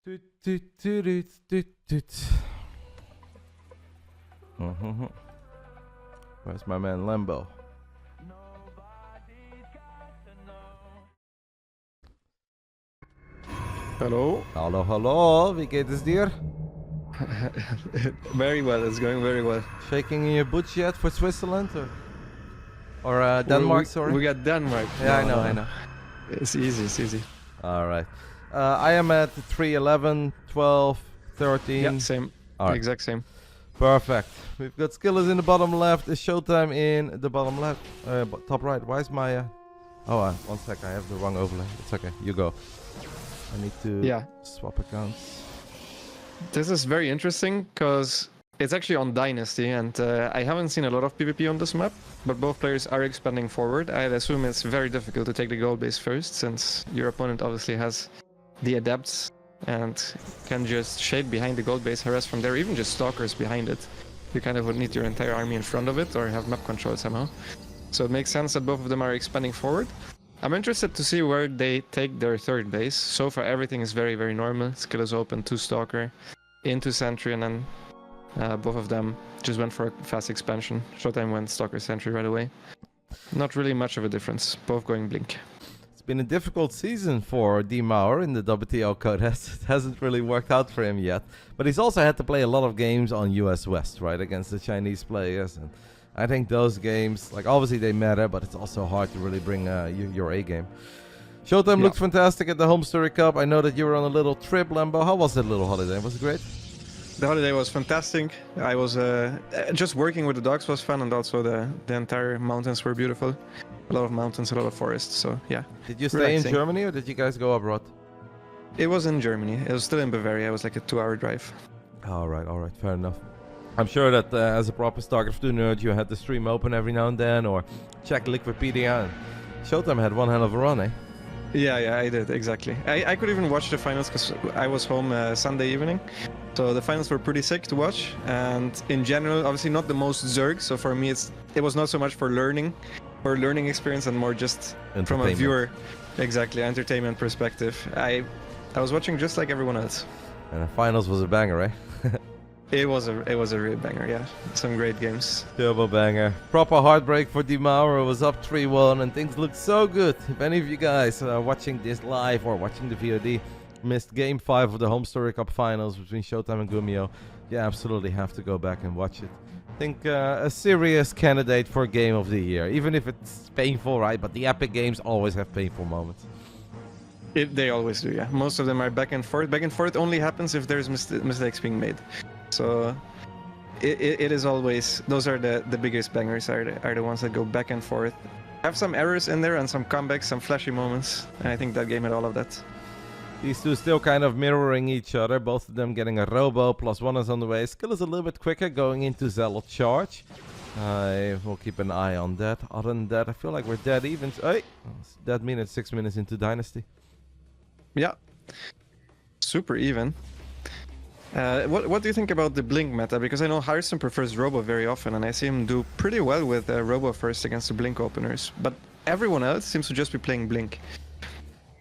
Toot, toot, toot, toot, toot, toot. Where's my man Lambo? Hallo. Hallo, hallo. Wie geht es dir? Very well. It's going very well. Shaking in your boots yet for Switzerland or Denmark? Sorry. We got Denmark. Yeah, no, I know. It's easy. It's easy. All right. I am at 3, 11, 12, 13. Yeah, same. All right. Exact same. Perfect. We've got SKillous in the bottom left. Is ShoWTimE in the bottom left, top right. Why is my? One sec. I have the wrong overlay. It's okay. You go. I need to swap accounts. This is very interesting because it's actually on Dynasty, and I haven't seen a lot of PvP on this map, but both players are expanding forward. I'd assume it's very difficult to take the gold base first, since your opponent obviously has the adepts and can just shape behind the gold base, harass from there, even just stalkers behind it. You kind of would need your entire army in front of it or have map control somehow. So it makes sense that both of them are expanding forward. I'm interested to see where they take their third base. So far everything is very, very normal. SKillous open, 2 stalker, into sentry, and then both of them just went for a fast expansion. ShoWTimE went stalker sentry right away. Not really much of a difference, both going blink. It's been a difficult season for D Mauer in the WTL code. It hasn't really worked out for him yet. But he's also had to play a lot of games on US West, right, against the Chinese players. And I think those games, like, obviously they matter, but it's also hard to really bring your A game. ShoWTimE looked fantastic at the Home Story Cup. I know that you were on a little trip, Lambo. How was that little holiday? Was it great? The holiday was fantastic. I was just working with the dogs was fun, and also the entire mountains were beautiful. A lot of mountains, a lot of forests. So yeah. Did you stay in Germany or did you guys go abroad? It was in Germany. It was still in Bavaria. It was like a 2-hour drive. All right, fair enough. I'm sure that as a proper Starcraft 2 nerd, you had the stream open every now and then, or check Liquipedia. And ShoWTimE had one hell of a run, eh? Yeah, I did, exactly. I could even watch the finals because I was home Sunday evening. So the finals were pretty sick to watch. And in general, obviously not the most Zerg. So for me, it was not so much for learning experience, and more just from a viewer, exactly, entertainment perspective. I was watching just like everyone else. And the finals was a banger, eh? It was a real banger, yeah. Some great games. Turbo banger. Proper heartbreak for D Mauer. It was up 3-1 and things looked so good. If any of you guys are watching this live or watching the VOD missed Game 5 of the Home Story Cup finals between ShoWTimE and Gummio, you absolutely have to go back and watch it. I think a serious candidate for Game of the Year. Even if it's painful, right? But the epic games always have painful moments. They always do, yeah. Most of them are back and forth. Back and forth only happens if there's mistakes being made. So it is always, those are the biggest bangers, are the ones that go back and forth. Have some errors in there and some comebacks, some flashy moments, and I think that game had all of that. These two still kind of mirroring each other, both of them getting a robo, +1 is on the way. SKillous a little bit quicker, going into Zealot charge. I will keep an eye on that. Other than that, I feel like we're dead even. Hey, that means it's 6 minutes into Dynasty. Yeah, super even. What do you think about the Blink meta? Because I know Harrison prefers Robo very often, and I see him do pretty well with Robo first against the Blink openers. But everyone else seems to just be playing Blink.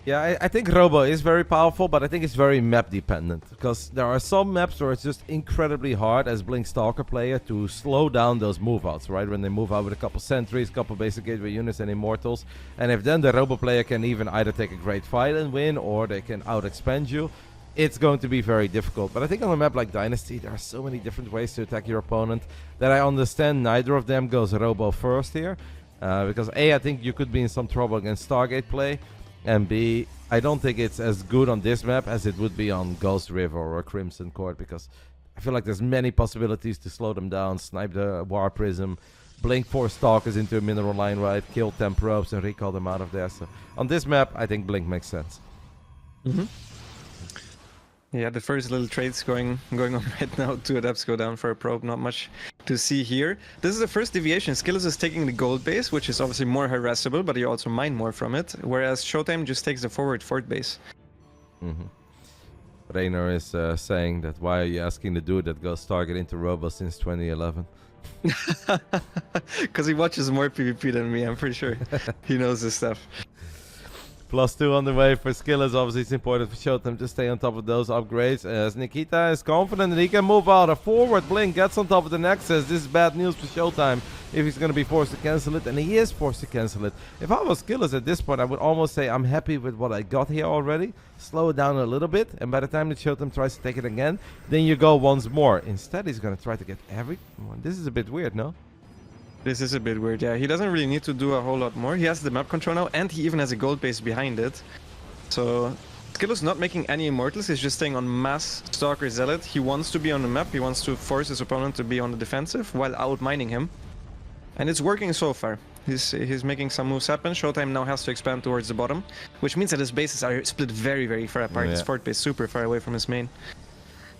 Yeah, I think Robo is very powerful, but I think it's very map dependent. Because there are some maps where it's just incredibly hard as Blink Stalker player to slow down those move outs, right? When they move out with a couple sentries, couple basic gateway units and immortals. And if then the Robo player can even either take a great fight and win, or they can out-expand you, it's going to be very difficult. But I think on a map like Dynasty, there are so many different ways to attack your opponent that I understand neither of them goes Robo first here. Because A, I think you could be in some trouble against Stargate play. And B, I don't think it's as good on this map as it would be on Ghost River or Crimson Court, because I feel like there's many possibilities to slow them down, snipe the War Prism, blink 4 Stalkers into a mineral line right, kill 10 probes and recall them out of there. So on this map, I think Blink makes sense. Mm-hmm. Yeah, the first little trades going on right now. 2 adepts go down for a probe. Not much to see here. This is the first deviation. SKillous is taking the gold base, which is obviously more harassable, but you also mine more from it. Whereas ShoWTimE just takes the forward fort base. Mm-hmm. Reynor is saying that why are you asking the dude that goes target into Robo since 2011? Because he watches more PvP than me, I'm pretty sure. He knows this stuff. +2 on the way for SKillous. Obviously, it's important for ShoWTimE to stay on top of those upgrades. As Nikita is confident that he can move out. A forward blink gets on top of the Nexus. This is bad news for ShoWTimE if he's going to be forced to cancel it. And he is forced to cancel it. If I was SKillous at this point, I would almost say I'm happy with what I got here already. Slow it down a little bit. And by the time that ShoWTimE tries to take it again, then you go once more. Instead, he's going to try to get every... This is a bit weird, no? This is a bit weird, yeah. He doesn't really need to do a whole lot more. He has the map control now, and he even has a gold base behind it. So, SKillous not making any immortals, he's just staying on mass Stalker Zealot. He wants to be on the map, he wants to force his opponent to be on the defensive while out-mining him. And it's working so far. He's making some moves happen. ShoWTimE now has to expand towards the bottom, which means that his bases are split very, very far apart. His fort base super far away from his main.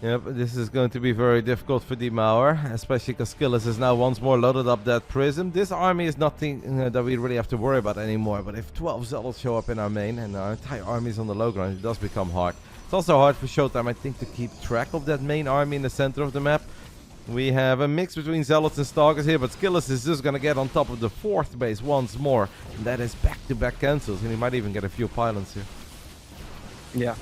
Yep, this is going to be very difficult for Demour, especially because SKillous is now once more loaded up that Prism. This army is nothing that we really have to worry about anymore, but if 12 Zealots show up in our main and our entire army is on the low ground, it does become hard. It's also hard for ShoWTimE, I think, to keep track of that main army in the center of the map. We have a mix between Zealots and Stalkers here, but SKillous is just going to get on top of the 4th base once more. And that is back-to-back cancels, and he might even get a few pylons here. Yeah.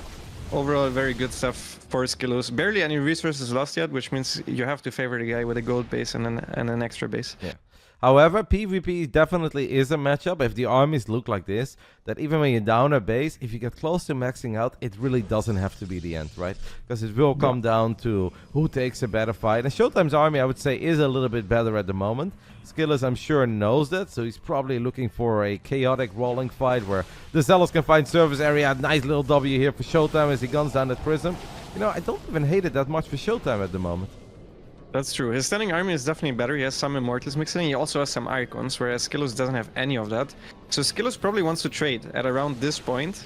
Overall, very good stuff for SKillous. Barely any resources lost yet, which means you have to favor the guy with a gold base and an extra base. Yeah. However, PvP definitely is a matchup if the armies look like this, that even when you're down a base, if you get close to maxing out, it really doesn't have to be the end, right? Because it will come down to who takes a better fight. And ShoWTimE's army, I would say, is a little bit better at the moment. SKillous, I'm sure, knows that, so he's probably looking for a chaotic rolling fight where the Zealots can find surface area. Nice little W here for ShoWTimE as he guns down that Prism. You know, I don't even hate it that much for ShoWTimE at the moment. That's true. His standing army is definitely better. He has some Immortals mixed in. He also has some Icons, whereas SKillous doesn't have any of that. So SKillous probably wants to trade at around this point.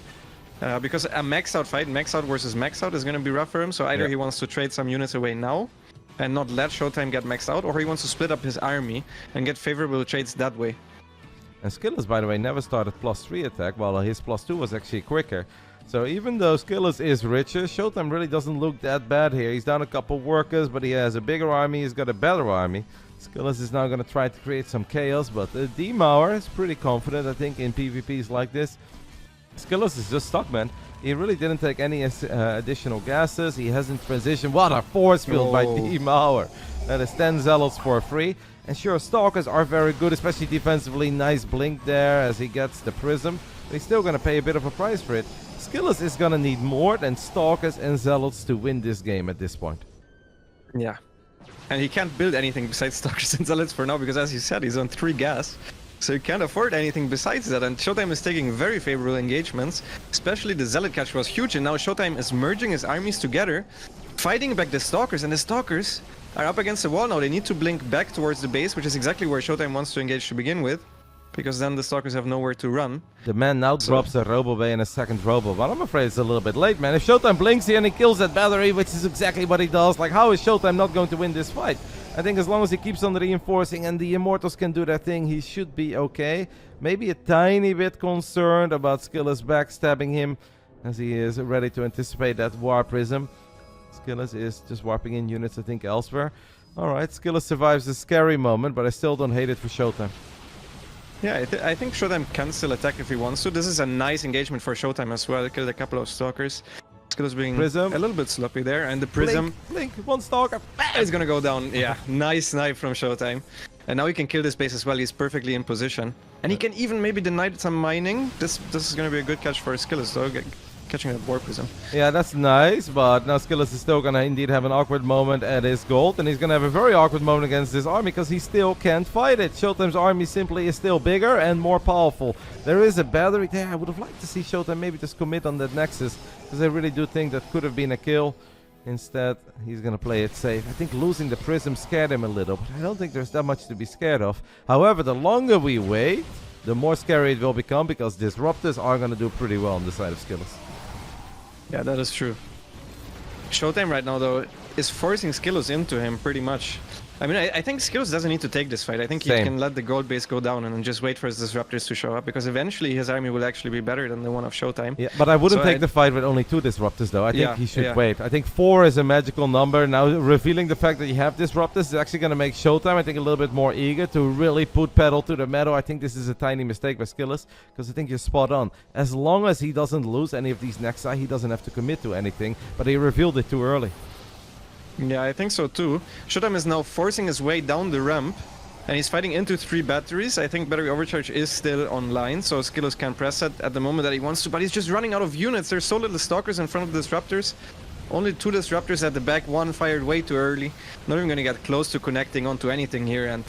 Because a max out fight, max out versus max out, is going to be rough for him. So either he wants to trade some units away now and not let ShoWTimE get maxed out, or he wants to split up his army and get favorable trades that way. And SKillous, by the way, never started +3 attack, while his +2 was actually quicker. So even though SKillous is richer, ShoWTimE really doesn't look that bad here. He's down a couple workers, but he has a bigger army, he's got a better army. SKillous is now going to try to create some chaos, but Demour is pretty confident, I think, in PvPs like this. SKillous is just stuck, man. He really didn't take any additional gases. He hasn't transitioned. What a force field by Demour. That is 10 Zealots for free. And sure, Stalkers are very good, especially defensively. Nice blink there as he gets the Prism. But he's still going to pay a bit of a price for it. SKillous is going to need more than Stalkers and Zealots to win this game at this point. Yeah. And he can't build anything besides Stalkers and Zealots for now, because as you said, he's on 3 gas. So he can't afford anything besides that, and ShoWTimE is taking very favorable engagements. Especially the Zealot catch was huge, and now ShoWTimE is merging his armies together, fighting back the Stalkers, and the Stalkers are up against the wall now. They need to blink back towards the base, which is exactly where ShoWTimE wants to engage to begin with, because then the Stalkers have nowhere to run. The man now drops a Robo Bay and a second Robo, but I'm afraid it's a little bit late, man. If ShoWTimE blinks here and he kills that battery, which is exactly what he does, like, how is ShoWTimE not going to win this fight? I think as long as he keeps on reinforcing and the Immortals can do their thing, he should be okay. Maybe a tiny bit concerned about SKillous backstabbing him, as he is ready to anticipate that War Prism. SKillous is just warping in units, I think, elsewhere. Alright, SKillous survives the scary moment, but I still don't hate it for ShoWTimE. Yeah, I think ShoWTimE can still attack if he wants to. This is a nice engagement for ShoWTimE as well. Killed a couple of Stalkers. SKillous being Prism. a little bit sloppy there, and the Prism... Blink, one Stalker. It's gonna go down. Yeah, nice snipe from ShoWTimE. And now he can kill this base as well. He's perfectly in position. And he can even maybe deny some mining. This is gonna be a good catch for SKillous though, catching that War Prism. Yeah, that's nice, but now SKillous is still gonna indeed have an awkward moment at his gold, and he's gonna have a very awkward moment against this army because he still can't fight it. ShoWTimE's army simply is still bigger and more powerful. There is a battery there. I would have liked to see ShoWTimE maybe just commit on that Nexus, because I really do think that could have been a kill. Instead, he's gonna play it safe. I think losing the Prism scared him a little, but I don't think there's that much to be scared of. However, the longer we wait, the more scary it will become, because Disruptors are gonna do pretty well on the side of SKillous. Yeah, that is true. ShoWTimE right now, though, is forcing SKillous into him pretty much. I mean, I think SKillous doesn't need to take this fight. I think he Same. can let the gold base go down and then just wait for his disruptors to show up, because eventually his army will actually be better than the one of ShoWTimE. Yeah, but I wouldn't So take the fight with only 2 disruptors, though. I think Yeah, he should yeah. wait. I think 4 is a magical number. Now, revealing the fact that you have disruptors is actually going to make ShoWTimE, I think, a little bit more eager to really put pedal to the metal. I think this is a tiny mistake by SKillous, because I think you're spot on. As long as he doesn't lose any of these Nexi, he doesn't have to commit to anything, but he revealed it too early. Yeah, I think so too. ShoWTimE is now forcing his way down the ramp, and he's fighting into 3 batteries. I think battery overcharge is still online, so SKillous can press it at the moment that he wants to, but he's just running out of units. There's so little stalkers in front of the disruptors. Only 2 disruptors at the back, 1 fired way too early. Not even gonna get close to connecting onto anything here, and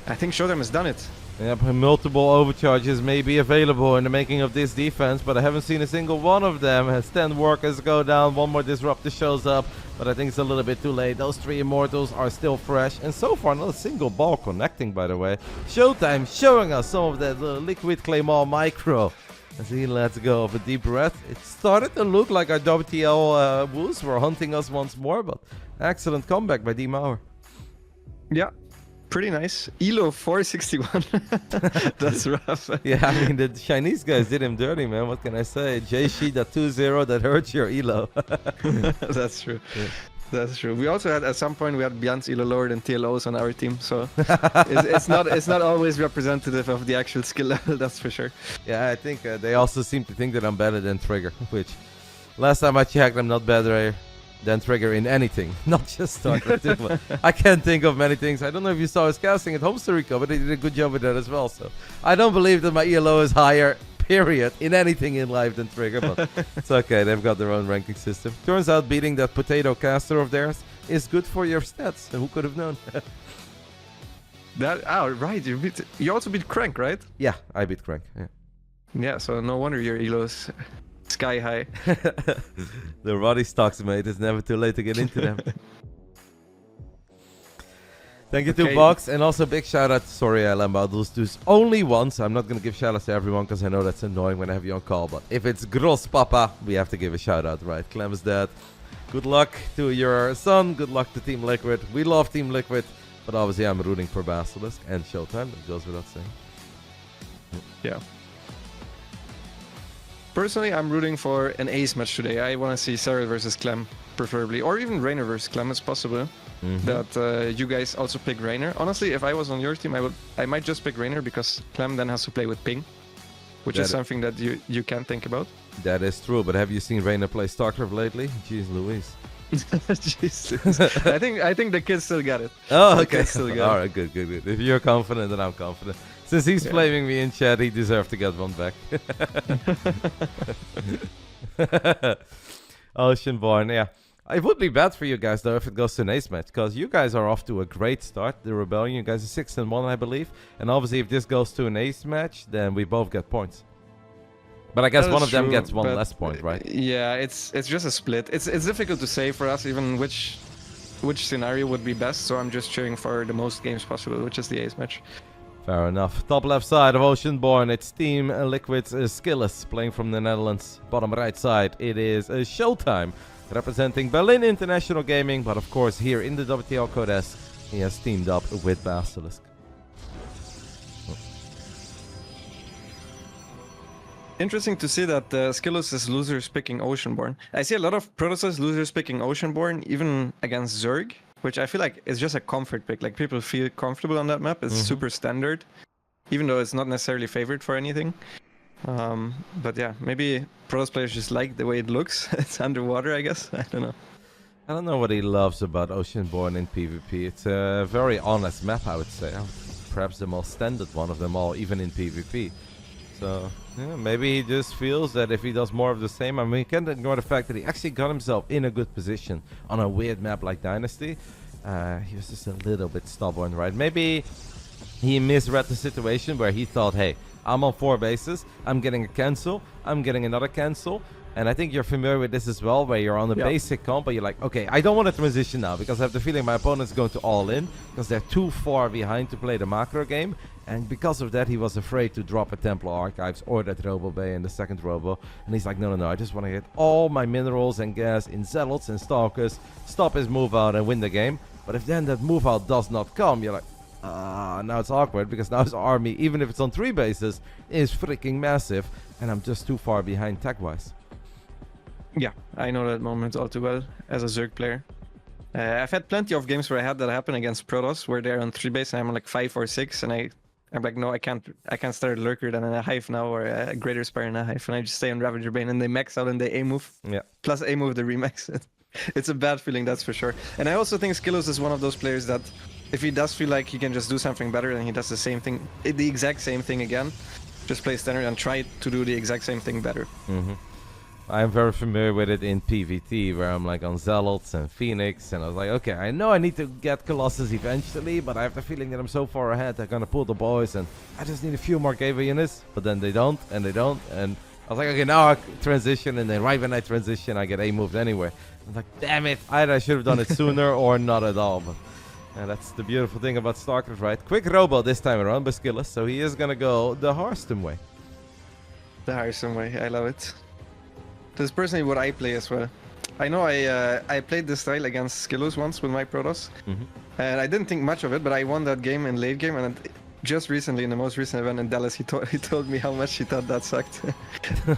I think ShoWTimE has done it. Yep, multiple overcharges may be available in the making of this defense, but I haven't seen a single one of them. As 10 workers go down, 1 more disruptor shows up, but I think it's a little bit too late. Those 3 immortals are still fresh, and so far not a single ball connecting, by the way. ShoWTimE showing us some of that liquid claymore micro. As he lets go of a deep breath. It started to look like our WTL woos were hunting us once more, but excellent comeback by D Mauer. Yeah, pretty nice. Elo 461. That's rough. Yeah, I mean, the Chinese guys did him dirty, man. What can I say? JShi.20, that hurts your elo. That's true. Yeah. That's true. We also had, at some point, we had Bjorn's elo lower than TLOs on our team, so it's not always representative of the actual skill level, that's for sure. Yeah, I think they also seem to think that I'm better than Trigger, which last time I checked, I'm not better than Trigger in anything, not just Starcraft. I can't think of many things. I don't know if you saw his casting at Home Rico, but he did a good job with that as well. So I don't believe that my ELO is higher, period, in anything in life than Trigger, but it's okay. They've got their own ranking system. Turns out beating that potato caster of theirs is good for your stats. Who could have known? Right. You also beat Crank, right? Yeah, I beat Crank. Yeah. Yeah, so no wonder your elo's sky high. The Roddy stocks, mate. It's never too late to get into them. Thank you to Box, and also big shout out. Sorry, Lambo, I'll do this only once. I'm not going to give shout outs to everyone because I know that's annoying when I have you on call. But if it's Gross Papa, we have to give a shout out, right? Clem's dad. Good luck to your son. Good luck to Team Liquid. We love Team Liquid, but obviously I'm rooting for Basilisk and ShoWTimE. That goes without saying. Yeah. Personally, I'm rooting for an ace match today. I want to see Serral versus Clem, preferably, or even Reynor versus Clem. It's possible that you guys also pick Reynor. Honestly, if I was on your team, I might just pick Reynor because Clem then has to play with ping, which is something that you can think about. That is true, but have you seen Reynor play StarCraft lately? Jeez Louise. Jesus. I think the kids still got it. Oh, okay. All right, good. If you're confident, then I'm confident. Since he's blaming me in chat, he deserves to get one back. Oceanborn, yeah. It would be bad for you guys, though, if it goes to an ace match, because you guys are off to a great start. The Rebellion, you guys are 6-1, I believe. And obviously, if this goes to an ace match, then we both get points. But I guess one of them gets one less point, right? Yeah, it's just a split. It's difficult to say for us even which scenario would be best, so I'm just cheering for the most games possible, which is the ace match. Fair enough. Top left side of Oceanborn, it's Team Liquid SKillous playing from the Netherlands. Bottom right side, it is ShoWTimE representing Berlin International Gaming, but of course here in the WTL Codes, he has teamed up with Basilisk. Interesting to see that SKillous is losers picking Oceanborn. I see a lot of Protoss losers picking Oceanborn, even against Zerg, which I feel like is just a comfort pick. Like, people feel comfortable on that map. It's super standard, even though it's not necessarily favored for anything. But yeah, maybe Protoss players just like the way it looks. It's underwater, I guess. I don't know. I don't know what he loves about Oceanborn in PvP. It's a very honest map, I would say. Perhaps the most standard one of them all, even in PvP. So, yeah, maybe he just feels that if he does more of the same, I mean, he can't ignore the fact that he actually got himself in a good position on a weird map like Dynasty. He was just a little bit stubborn, right? Maybe he misread the situation where he thought, hey, I'm on 4 bases, I'm getting a cancel, I'm getting another cancel. And I think you're familiar with this as well, where you're on a basic comp, but you're like, okay, I don't want to transition now because I have the feeling my opponent's going to all in because they're too far behind to play the macro game. And because of that, he was afraid to drop a Templar Archives or that Robo Bay in the second Robo. And he's like, no, I just want to get all my minerals and gas in Zealots and Stalkers, stop his move out and win the game. But if then that move out does not come, you're like, now it's awkward because now his army, even if it's on 3 bases, is freaking massive, and I'm just too far behind tech-wise. Yeah, I know that moment all too well as a Zerg player. I've had plenty of games where I had that happen against Protoss, where they're on 3 base and I'm on like 5 or 6, and I'm like, no, I can't start a Lurker than in a Hive now, or a Greater Spire in a Hive, and I just stay on Ravager Bane, and they max out and they A-move. Yeah. Plus A-move, they remax it. It's a bad feeling, that's for sure. And I also think SKillous is one of those players that, if he does feel like he can just do something better, then he does the same thing, the exact same thing again. Just play standard and try to do the exact same thing better. I'm very familiar with it in PvT, where I'm like on Zealots and Phoenix, and I was like, okay, I know I need to get Colossus eventually, but I have the feeling that I'm so far ahead, they're gonna pull the boys, and I just need a few more Gava units, but then they don't, and I was like, okay, now I transition, and then right when I transition, I get A-moved anyway. I was like, damn it, either I should have done it sooner or not at all, but that's the beautiful thing about Starcraft, right? Quick robo this time around by SKillous, so he is gonna go the ShoWTimE way. The ShoWTimE way, I love it. This is personally what I play as well. I know I played this style against SKillous once with my Protoss, and I didn't think much of it, but I won that game in late game, and just recently, in the most recent event in Dallas, he told me how much he thought that sucked.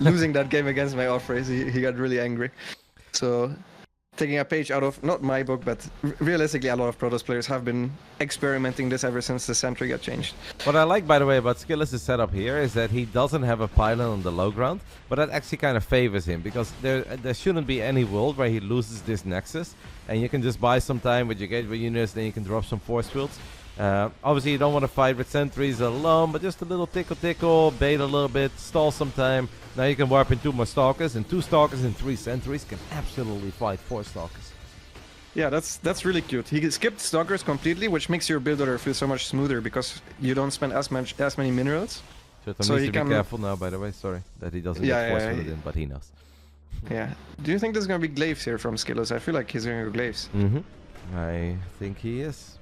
Losing that game against my off-race, he got really angry. So, taking a page out of, not my book, but realistically a lot of Protoss players have been experimenting this ever since the Sentry got changed. What I like, by the way, about SKillous' setup here is that he doesn't have a pylon on the low ground, but that actually kind of favors him, because there shouldn't be any world where he loses this Nexus, and you can just buy some time with your gateway units, then you can drop some force fields. Obviously, you don't want to fight with sentries alone, but just a little tickle, bait a little bit, stall some time. Now you can warp in 2 more Stalkers, and 2 Stalkers and 3 sentries can absolutely fight 4 Stalkers. Yeah, that's really cute. He skipped Stalkers completely, which makes your build order feel so much smoother because you don't spend as many minerals. So he needs to be careful now, by the way. Sorry that he doesn't get force filled in, but he knows. Yeah. Do you think there's gonna be glaives here from SKillous? I feel like he's gonna go glaives. I think he is.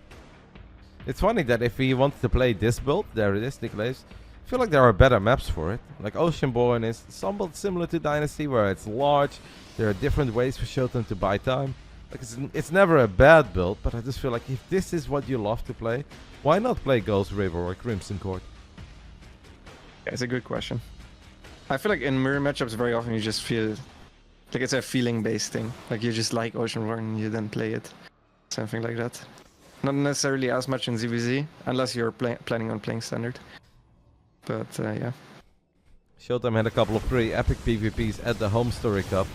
It's funny that if he wants to play this build, there it is, the glaives. I feel like there are better maps for it. Like Oceanborn is somewhat similar to Dynasty, where it's large. There are different ways for ShoWTimE to buy time. Like it's never a bad build, but I just feel like if this is what you love to play, why not play Ghost River or Crimson Court? Yeah, it's a good question. I feel like in mirror matchups very often you just feel like it's a feeling-based thing. Like you just like Oceanborn and you then play it. Something like that. Not necessarily as much in ZVZ, unless you're planning on playing standard. But yeah. ShoWTimE had a couple of pretty epic PvPs at the Home Story Cup,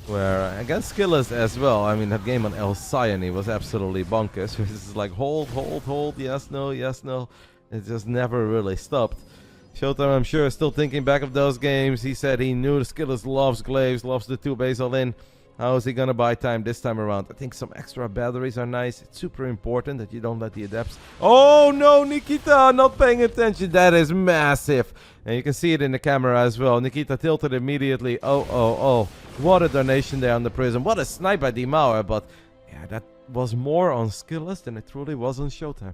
where against SKillous as well. I mean, that game on El Cyane was absolutely bonkers. It's like hold, yes, no. It just never really stopped. ShoWTimE, I'm sure, is still thinking back of those games. He said he knew the SKillous loves glaives, loves the 2 base all in. How is he gonna buy time this time around? I think some extra batteries are nice. It's super important that you don't let the adepts... Oh no, Nikita, not paying attention. That is massive. And you can see it in the camera as well. Nikita tilted immediately. Oh. What a donation there on the Prism. What a snipe by Dimauer. But yeah, that was more on SKillous than it truly was on ShoWTimE.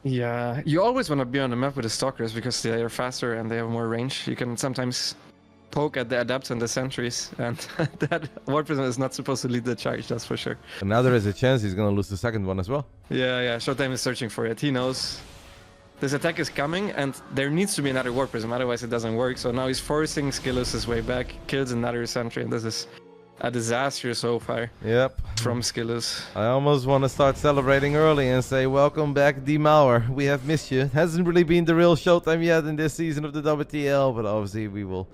Yeah, you always want to be on the map with the Stalkers because they are faster and they have more range. You can sometimes poke at the adepts and the sentries, and that War Prism is not supposed to lead the charge, that's for sure. And now there is a chance he's gonna lose the second one as well. Yeah, ShoWTimE is searching for it. He knows this attack is coming and there needs to be another War Prism, otherwise it doesn't work. So now he's forcing SKillous' way back, kills another sentry, and this is a disaster so far. Yep. From SKillous. I almost want to start celebrating early and say, welcome back, Dimauer. We have missed you. It hasn't really been the real ShoWTimE yet in this season of the WTL, but obviously we will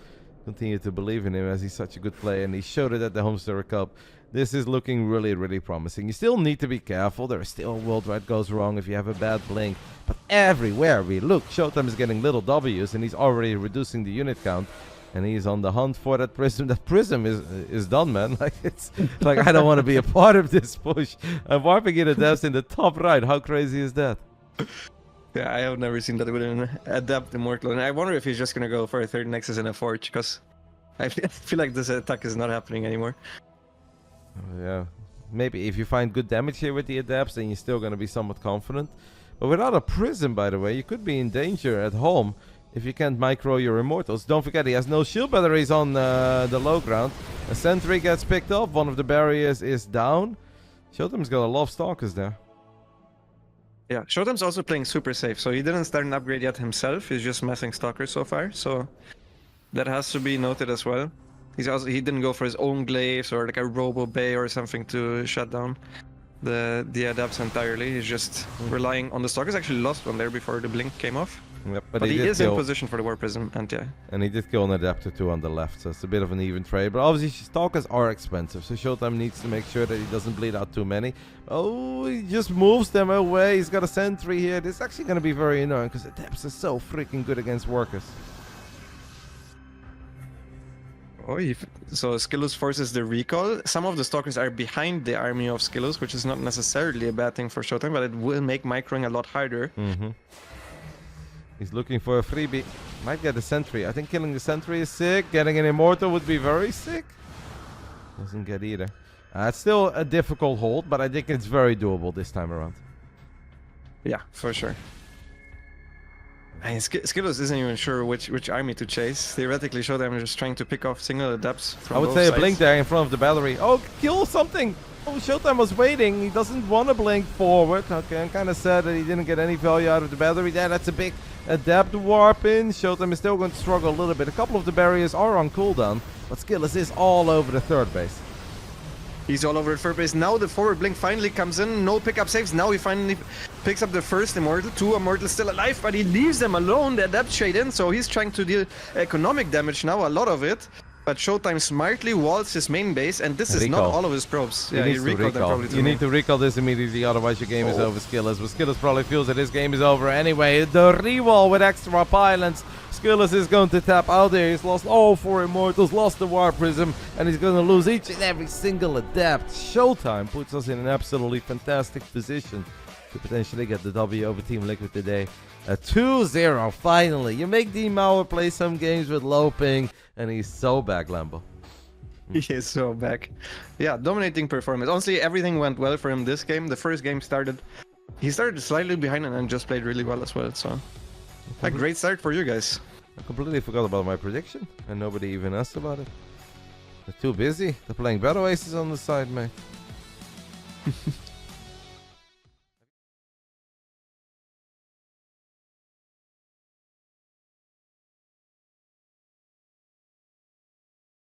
continue to believe in him as he's such a good player, and he showed it at the Home Story Cup. This is looking really, really promising. You still need to be careful. There is still a world where it goes wrong if you have a bad blink. But everywhere we look, ShoWTimE is getting little W's, and he's already reducing the unit count. And he's on the hunt for that Prism. That Prism is done, man. Like it's like I don't want to be a part of this push. I'm warping it at depth in the top right. How crazy is that? Yeah, I have never seen that with an Adept Immortal. And I wonder if he's just going to go for a third Nexus and a Forge, because I feel like this attack is not happening anymore. Yeah. Maybe if you find good damage here with the Adepts, then you're still going to be somewhat confident. But without a Prism, by the way, you could be in danger at home if you can't micro your Immortals. Don't forget, he has no shield batteries on the low ground. A Sentry gets picked up. One of the barriers is down. ShoWTimE's got a lot of Stalkers there. Yeah, ShoWTimE's also playing super safe, so he didn't start an upgrade yet himself. He's just messing Stalker so far, so that has to be noted as well. He didn't go for his own glaives or like a Robo Bay or something to shut down the adepts entirely. He's just relying on the Stalkers. Actually lost one there before the blink came off. Yep, But he is in position for the War Prism, and yeah. And he did kill an Adapter 2 on the left, so it's a bit of an even trade. But obviously, Stalkers are expensive, so ShoWTimE needs to make sure that he doesn't bleed out too many. Oh, he just moves them away. He's got a sentry here. This is actually going to be very annoying, because Adepts are so freaking good against workers. Oh, so SKillous forces the recall. Some of the Stalkers are behind the army of SKillous, which is not necessarily a bad thing for ShoWTimE, but it will make microing a lot harder. He's looking for a freebie. Might get a sentry. I think killing the sentry is sick. Getting an immortal would be very sick. Doesn't get either. It's still a difficult hold, but I think it's very doable this time around. Yeah, for sure. And SKillous isn't even sure which army to chase. Theoretically, ShoWTimE is just trying to pick off single adepts from I would both say sides. a blink there in front of the battery. Oh, kill something! Oh, ShoWTimE was waiting. He doesn't want to blink forward. Okay, I'm kind of sad that he didn't get any value out of the battery. Yeah, that's a big adept warp in. ShoWTimE is still going to struggle a little bit. A couple of the barriers are on cooldown, but SKillous is all over the third base. He's all over the third base. Now the forward blink finally comes in. No pickup saves. Now he finally picks up the first immortal. 2 immortals still alive, but he leaves them alone. The adept shade in, so he's trying to deal economic damage now, a lot of it. But ShoWTimE smartly walls his main base, and this is not all of his probes. Yeah, he recalled them probably too. You need to recall this immediately, otherwise your game is over, SKillous. But SKillous probably feels that his game is over anyway. The rewall with extra pylons. SKillous is going to tap out there. He's lost all 4 immortals, lost the War Prism, and he's going to lose each and every single adept. ShoWTimE puts us in an absolutely fantastic position to potentially get the W over Team Liquid today. A 2-0, finally. You make D-Mauer play some games with low ping, and he's so back, Lambo. He is so back. Yeah, dominating performance. Honestly, everything went well for him this game. The first game he started slightly behind and then just played really well as well. So, a great start for you guys. I completely forgot about my prediction, and nobody even asked about it. They're too busy. They're playing Battle Aces on the side, mate.